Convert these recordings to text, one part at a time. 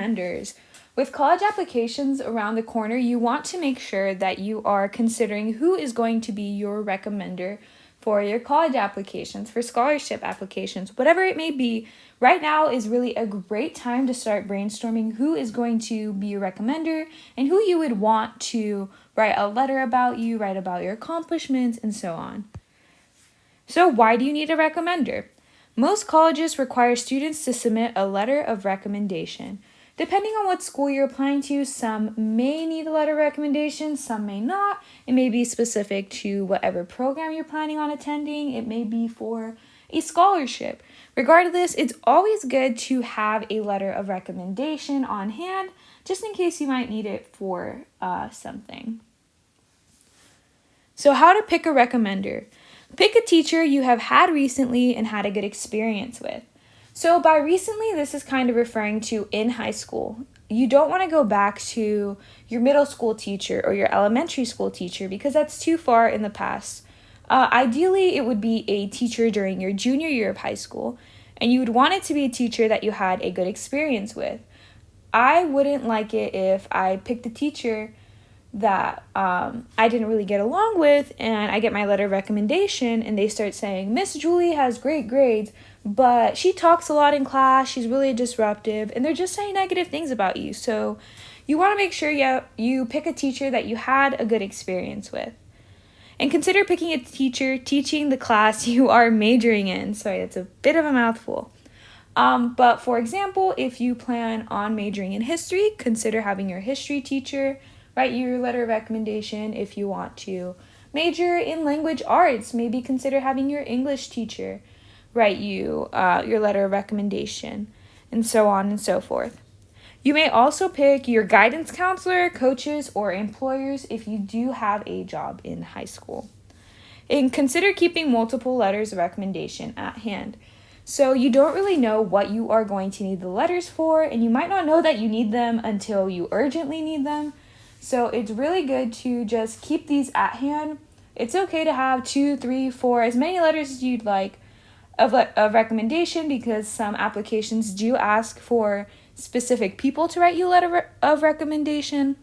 Recommenders. With college applications around the corner, you want to make sure that you are considering who is going to be your recommender for your college applications, for scholarship applications, whatever it may be. Right now is really a great time to start brainstorming who is going to be your recommender and who you would want to write a letter about you, write about your accomplishments, and so on. So, why do you need a recommender? Most colleges require students to submit a letter of recommendation. Depending on what school you're applying to, some may need a letter of recommendation, some may not. It may be specific to whatever program you're planning on attending. It may be for a scholarship. Regardless, it's always good to have a letter of recommendation on hand, just in case you might need it for something. So, how to pick a recommender? Pick a teacher you have had recently and had a good experience with. So by recently, this is kind of referring to in high school. You don't want to go back to your middle school teacher or your elementary school teacher because that's too far in the past. Ideally, it would be a teacher during your junior year of high school, and you would want it to be a teacher that you had a good experience with. I wouldn't like it if I picked a teacher that I didn't really get along with, and I get my letter of recommendation and they start saying, Miss Julie has great grades, but she talks a lot in class, she's really disruptive, and they're just saying negative things about you. So you want to make sure you pick a teacher that you had a good experience with. And consider picking a teacher teaching the class you are majoring in. Sorry, that's a bit of a mouthful. But for example, if you plan on majoring in history, consider having your history teacher write your letter of recommendation. If you want to major in language arts, maybe consider having your English teacher write you your letter of recommendation, and so on and so forth. You may also pick your guidance counselor, coaches, or employers if you do have a job in high school. And consider keeping multiple letters of recommendation at hand. So you don't really know what you are going to need the letters for, and you might not know that you need them until you urgently need them. So it's really good to just keep these at hand. It's okay to have 2, 3, 4, as many letters as you'd like of recommendation, because some applications do ask for specific people to write you a letter of recommendation.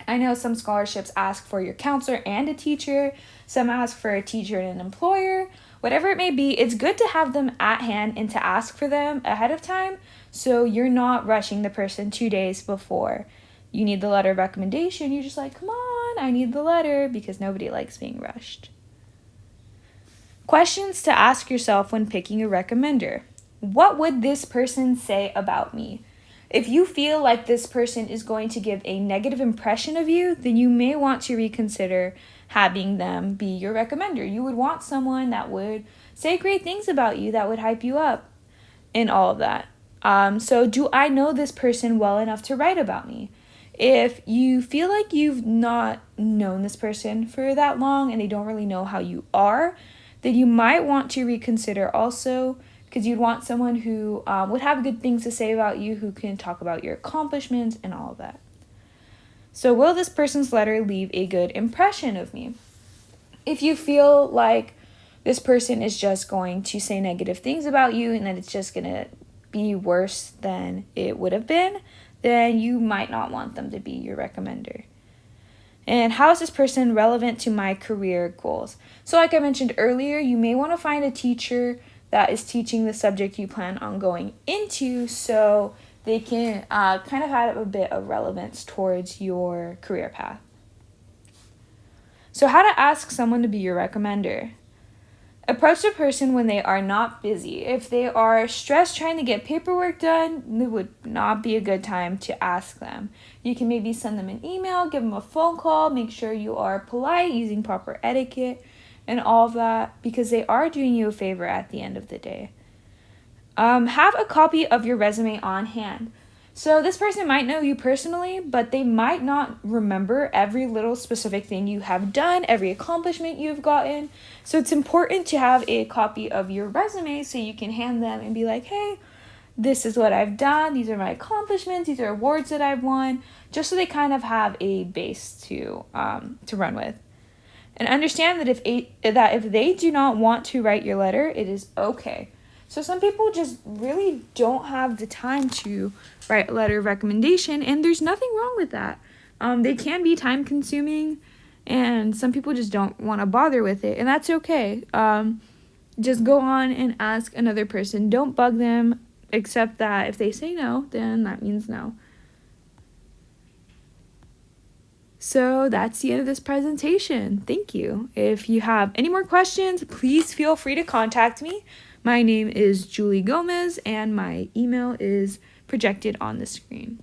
I know some scholarships ask for your counselor and a teacher. Some ask for a teacher and an employer. Whatever it may be, it's good to have them at hand and to ask for them ahead of time so you're not rushing the person 2 days before you need the letter of recommendation. You're just like, come on, I need the letter, because nobody likes being rushed. Questions to ask yourself when picking a recommender. What would this person say about me? If you feel like this person is going to give a negative impression of you, then you may want to reconsider having them be your recommender. You would want someone that would say great things about you, that would hype you up, and all of that. So do I know this person well enough to write about me? If you feel like you've not known this person for that long and they don't really know how you are, then you might want to reconsider also, because you'd want someone who would have good things to say about you, who can talk about your accomplishments and all of that. So will this person's letter leave a good impression of me? If you feel like this person is just going to say negative things about you and that it's just going to be worse than it would have been, then you might not want them to be your recommender. And how is this person relevant to my career goals? So like I mentioned earlier, you may want to find a teacher that is teaching the subject you plan on going into, so they can kind of have a bit of relevance towards your career path. So how to ask someone to be your recommender. Approach the person when they are not busy. If they are stressed trying to get paperwork done, it would not be a good time to ask them. You can maybe send them an email, give them a phone call, make sure you are polite, using proper etiquette, and all of that, because they are doing you a favor at the end of the day. Have a copy of your resume on hand. So this person might know you personally, but they might not remember every little specific thing you have done, every accomplishment you've gotten. So it's important to have a copy of your resume so you can hand them and be like, hey, this is what I've done, these are my accomplishments, these are awards that I've won, just so they kind of have a base to run with. And understand that if they do not want to write your letter, it is okay. So some people just really don't have the time to write a letter of recommendation, and there's nothing wrong with that. They can be time consuming, and some people just don't want to bother with it, and that's okay. Just go on and ask another person. Don't bug them, except that if they say no, then that means no. So that's the end of this presentation. Thank you. If you have any more questions, please feel free to contact me. My name is Julie Gomez, and my email is projected on the screen.